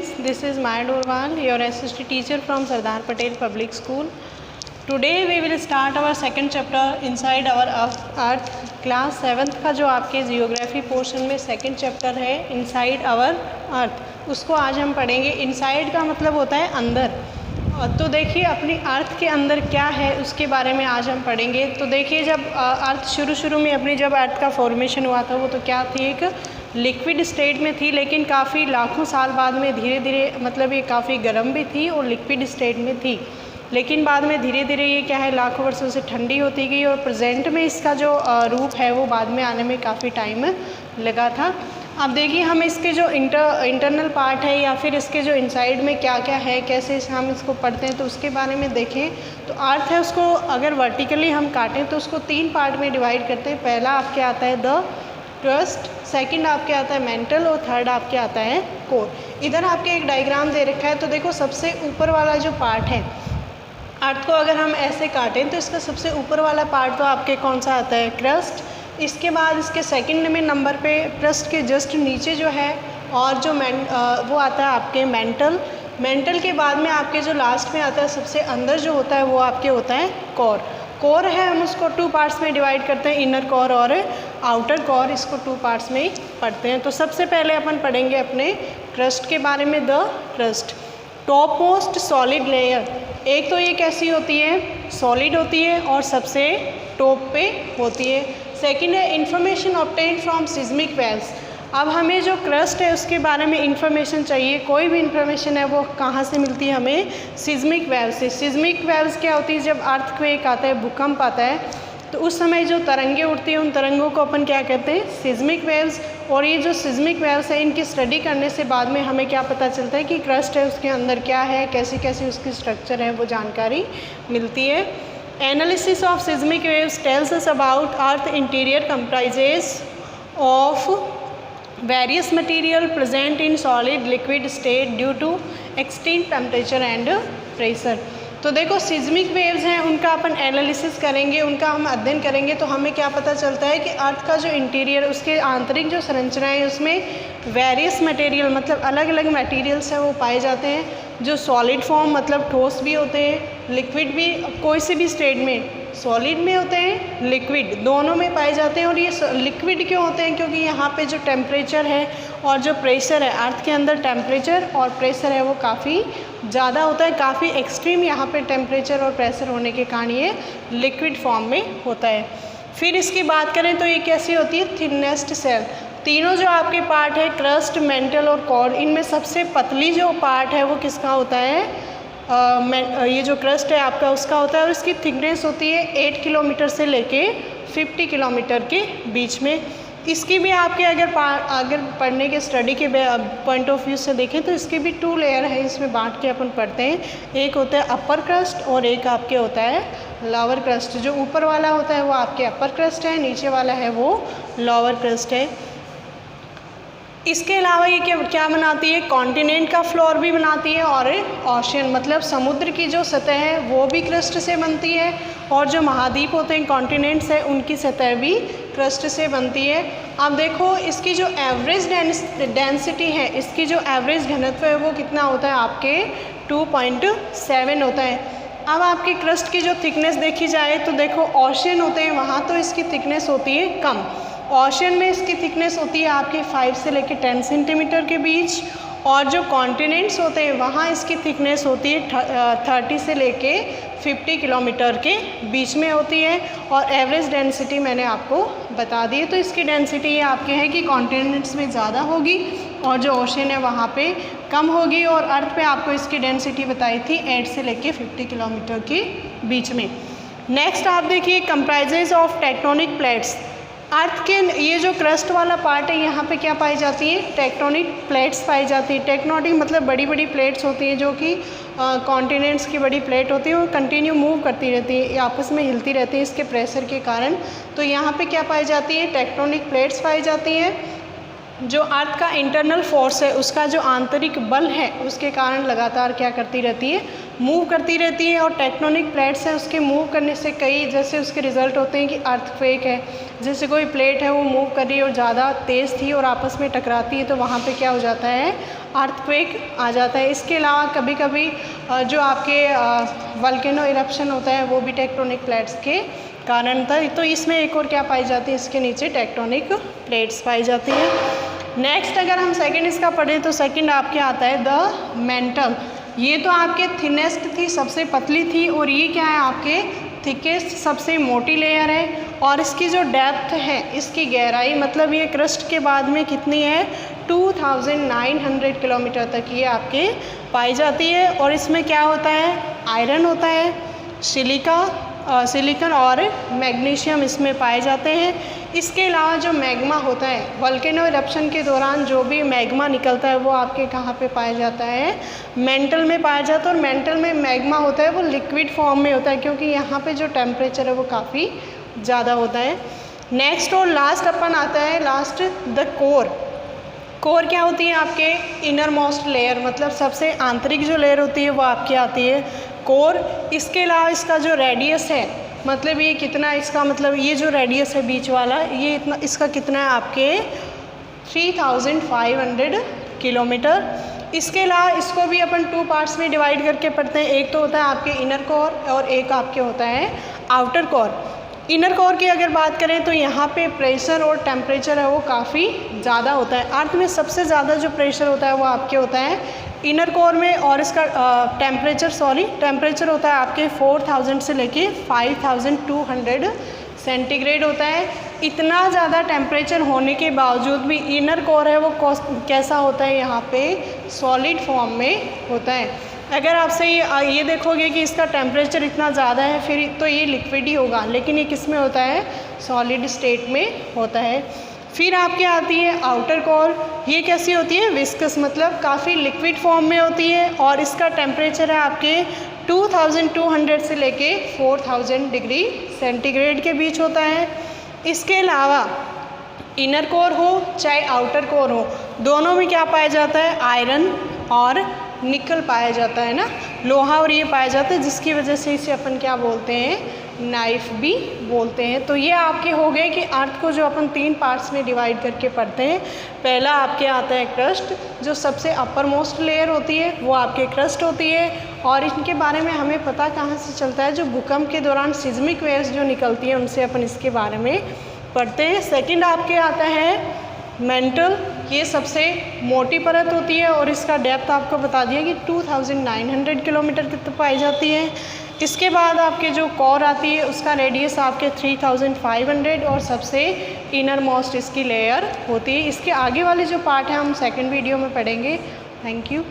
students, this is Maya Dorwal, your SST teacher from Sardar Patel Public School. Today we will start our second chapter inside our earth. Class 7th का जो आपके geography portion में second chapter है inside our earth, उसको आज हम पढ़ेंगे। Inside का मतलब होता है अंदर। तो देखिए अपनी अर्थ के अंदर क्या है उसके बारे में आज हम पढ़ेंगे। तो देखिए जब अर्थ शुरू में अपनी जब अर्थ का फॉर्मेशन हुआ था वो तो क्या थी, एक लिक्विड स्टेट में थी, लेकिन काफ़ी लाखों साल बाद में धीरे धीरे मतलब ये काफ़ी गर्म भी थी और लिक्विड स्टेट में थी, लेकिन बाद में धीरे धीरे ये क्या है लाखों वर्षों से ठंडी होती गई और प्रेजेंट में इसका जो रूप है वो बाद में आने में काफ़ी टाइम लगा था। अब देखिए हम इसके जो इंटरनल पार्ट है या फिर इसके जो इनसाइड में क्या क्या है, कैसे हम इसको पढ़ते हैं, तो उसके बारे में देखें तो अर्थ है उसको अगर वर्टिकली हम काटें तो उसको 3 पार्ट में डिवाइड करते हैं। पहला आपके आता है द क्रस्ट, सेकंड आपके आता है मेंटल और थर्ड आपके आता है कोर। इधर आपके एक डायग्राम दे रखा है, तो देखो सबसे ऊपर वाला जो पार्ट है अर्थ को अगर हम ऐसे काटें तो इसका सबसे ऊपर वाला पार्ट तो आपके कौन सा आता है, क्रस्ट। इसके बाद इसके सेकंड में नंबर पे क्रस्ट के जस्ट नीचे जो है और जो वो आता है आपके मेंटल। मेंटल के बाद में आपके जो लास्ट में आता है सबसे अंदर जो होता है वो आपके होता है कोर। कोर है हम उसको 2 पार्ट्स में डिवाइड करते हैं, इनर कोर और आउटर कोर, इसको 2 पार्ट्स में ही पढ़ते हैं। तो सबसे पहले अपन पढ़ेंगे अपने क्रस्ट के बारे में। The crust top most solid layer, एक तो ये कैसी होती है, सॉलिड होती है और सबसे टॉप पे होती है। सेकंड है information obtained from seismic waves. अब हमें जो क्रस्ट है उसके बारे में इंफॉर्मेशन चाहिए, कोई भी इंफॉर्मेशन है वो कहाँ से मिलती है हमें, सिस्मिक वेव से। सिस्मिक वेव्स क्या होती है, जब अर्थक्वेक आता है, भूकंप आता है, तो उस समय जो तरंगे उठती हैं उन तरंगों को अपन क्या कहते हैं, सिस्मिक वेव्स। और ये जो सिस्मिक वेव्स है इनकी स्टडी करने से बाद में हमें क्या पता चलता है कि क्रस्ट है उसके अंदर क्या है, कैसी कैसी उसकी स्ट्रक्चर है, वो जानकारी मिलती है। Analysis of seismic waves tells us about earth interior comprises of various material present in solid liquid state due to extreme temperature and pressure. तो देखो सिस्मिक वेव्स हैं उनका अपन एनालिसिस करेंगे, उनका हम अध्ययन करेंगे तो हमें क्या पता चलता है कि अर्थ का जो इंटीरियर, उसके आंतरिक जो संरचना है उसमें वेरियस मटेरियल मतलब अलग अलग मटेरियल्स हैं वो पाए जाते हैं, जो सॉलिड फॉर्म मतलब ठोस भी होते हैं, लिक्विड भी, कोई से भी स्टेट में सॉलिड में होते हैं, लिक्विड दोनों में पाए जाते हैं। और ये लिक्विड क्यों होते हैं, क्योंकि यहाँ पे जो टेम्परेचर है और जो प्रेशर है, अर्थ के अंदर टेम्परेचर और प्रेशर है वो काफ़ी ज़्यादा होता है, काफ़ी एक्सट्रीम यहाँ पे टेम्परेचर और प्रेशर होने के कारण ये लिक्विड फॉर्म में होता है। फिर इसकी बात करें तो ये कैसी होती है, थिनेस्ट सेल। तीनों जो आपके पार्ट है क्रस्ट, मेंटल और कोर, इनमें सबसे पतली जो पार्ट है वो किसका होता है, ये जो क्रस्ट है आपका उसका होता है और इसकी थिकनेस होती है 8 किलोमीटर से लेके 50 किलोमीटर के बीच में। इसकी भी आपके अगर पढ़ने के स्टडी के पॉइंट ऑफ व्यू से देखें तो इसके भी 2 लेयर है, इसमें बांट के अपन पढ़ते हैं। एक होता है अपर क्रस्ट और एक आपके होता है लोअर क्रस्ट। जो ऊपर वाला होता है वो आपके अपर क्रस्ट है, नीचे वाला है वो लोअर क्रस्ट है। इसके अलावा ये क्या बनाती है, कॉन्टिनेंट का फ्लोर भी बनाती है और ओशियन मतलब समुद्र की जो सतह है वो भी क्रस्ट से बनती है, और जो महाद्वीप होते हैं कॉन्टिनेंट्स है उनकी सतह भी क्रस्ट से बनती है। अब देखो इसकी जो एवरेज डेंसिटी है, इसकी जो एवरेज घनत्व है वो कितना होता है आपके 2.7 होता है। अब आपकी क्रस्ट की जो थिकनेस देखी जाए तो देखो ओशियन होते हैं वहाँ तो इसकी थिकनेस होती है कम, ओशियन में इसकी थिकनेस होती है आपके 5 से लेकर 10 सेंटीमीटर के बीच, और जो कॉन्टिनेंट्स होते हैं वहाँ इसकी थिकनेस होती है 30 से लेके 50 किलोमीटर के बीच में होती है। और एवरेज डेंसिटी मैंने आपको बता दी है, तो इसकी डेंसिटी ये आपके है कि कॉन्टिनेंट्स में ज़्यादा होगी और जो ओशियन है वहाँ पे कम होगी। और अर्थ पे आपको इसकी डेंसिटी बताई थी 8 से लेके 50 किलोमीटर के बीच में। नेक्स्ट आप देखिए कंप्राइजेज ऑफ टेक्टोनिक प्लेट्स। अर्थ के ये जो क्रस्ट वाला पार्ट है यहाँ पे क्या पाई जाती है, टेक्टोनिक प्लेट्स पाई जाती है। टेक्टोनिक मतलब बड़ी बड़ी प्लेट्स होती हैं जो कि कॉन्टिनेंट्स की बड़ी प्लेट होती है, वो कंटिन्यू मूव करती रहती है, आपस में हिलती रहती है इसके प्रेशर के कारण। तो यहाँ पे क्या पाई जाती है, टेक्टोनिक प्लेट्स पाई जाती हैं। जो अर्थ का इंटरनल फोर्स है, उसका जो आंतरिक बल है उसके कारण लगातार क्या करती रहती है, मूव करती रहती है, और टेक्टोनिक प्लेट्स है उसके मूव करने से कई जैसे उसके रिजल्ट होते हैं कि अर्थक्वेक है, जैसे कोई प्लेट है वो मूव कर रही है और ज़्यादा तेज़ थी और आपस में टकराती है तो वहाँ पे क्या हो जाता है, अर्थक्वेक आ जाता है। इसके अलावा कभी कभी जो आपके वोल्केनो इरप्शन होता है वो भी टेक्टोनिक प्लेट्स के कारण था। तो इसमें एक और क्या पाई जाती है, इसके नीचे टेक्टोनिक प्लेट्स पाई जाती है। नेक्स्ट अगर हम सेकंड इसका पढ़ें तो सेकंड आपके आता है द मेंटल। ये तो आपके थिनेस्ट थी, सबसे पतली थी, और ये क्या है आपके थिकेस्ट सबसे मोटी लेयर है। और इसकी जो डेप्थ है, इसकी गहराई मतलब ये क्रस्ट के बाद में कितनी है, 2900 किलोमीटर तक ये आपके पाई जाती है। और इसमें क्या होता है, आयरन होता है, सिलिकॉन और मैग्नीशियम इसमें पाए जाते हैं। इसके अलावा जो मैग्मा होता है, वोल्केनो इरप्शन के दौरान जो भी मैग्मा निकलता है वो आपके कहाँ पे पाया जाता है, मेंटल में पाया जाता है। और मेंटल में मैग्मा होता है वो लिक्विड फॉर्म में होता है, क्योंकि यहाँ पे जो टेम्परेचर है वो काफ़ी ज़्यादा होता है। नेक्स्ट और लास्ट अपन आता है लास्ट द कोर। कोर क्या होती है, आपके इनर मोस्ट लेयर, मतलब सबसे आंतरिक जो लेयर होती है वो आपकी आती है कोर। इसके अलावा इसका जो रेडियस है, मतलब ये कितना, इसका मतलब ये जो रेडियस है बीच वाला, ये इतना, इसका कितना है आपके 3500 किलोमीटर। इसके अलावा इसको भी अपन 2 पार्ट्स में डिवाइड करके पढ़ते हैं। एक तो होता है आपके इनर कोर और एक आपके होता है आउटर कोर। इनर कोर की अगर बात करें तो यहाँ पे प्रेशर और टेम्परेचर है वो काफ़ी ज़्यादा होता है। अर्थ में सबसे ज़्यादा जो प्रेशर होता है वो आपके होता है इनर कोर में, और इसका टेम्परेचर होता है आपके 4000 से लेके 5200 सेंटीग्रेड होता है। इतना ज़्यादा टेम्परेचर होने के बावजूद भी इनर कोर है वो कैसा होता है, यहाँ पे सॉलिड फॉर्म में होता है। अगर आपसे ये देखोगे कि इसका टेम्परेचर इतना ज़्यादा है फिर तो ये लिक्विड ही होगा, लेकिन ये किस में होता है, सॉलिड स्टेट में होता है। फिर आपके आती है आउटर कोर। ये कैसी होती है, विस्कस, मतलब काफ़ी लिक्विड फॉर्म में होती है, और इसका टेम्परेचर है आपके 2200 से लेके 4000 डिग्री सेंटीग्रेड के बीच होता है। इसके अलावा इनर कोर हो चाहे आउटर कोर हो, दोनों में क्या पाया जाता है, आयरन और निकल पाया जाता है ना, लोहा और ये पाया जाता है, जिसकी वजह से इसे अपन क्या बोलते हैं, नाइफ भी बोलते हैं। तो ये आपके हो गए कि अर्थ को जो अपन 3 पार्ट्स में डिवाइड करके पढ़ते हैं। पहला आपके आता है क्रस्ट, जो सबसे अपर मोस्ट लेयर होती है वो आपके क्रस्ट होती है, और इनके बारे में हमें पता कहाँ से चलता है, जो भूकंप के दौरान सिज्मिक वेव्स जो निकलती हैं उनसे अपन इसके बारे में पढ़ते हैं। सेकंड आपके आता है मेंटल। ये सबसे मोटी परत होती है और इसका डेप्थ आपको बता दिया कि 2900 किलोमीटर की पाई जाती है। इसके बाद आपके जो कोर आती है उसका रेडियस आपके 3500 और सबसे इनर मोस्ट इसकी लेयर होती है। इसके आगे वाले जो पार्ट है हम सेकंड वीडियो में पढ़ेंगे। Thank you.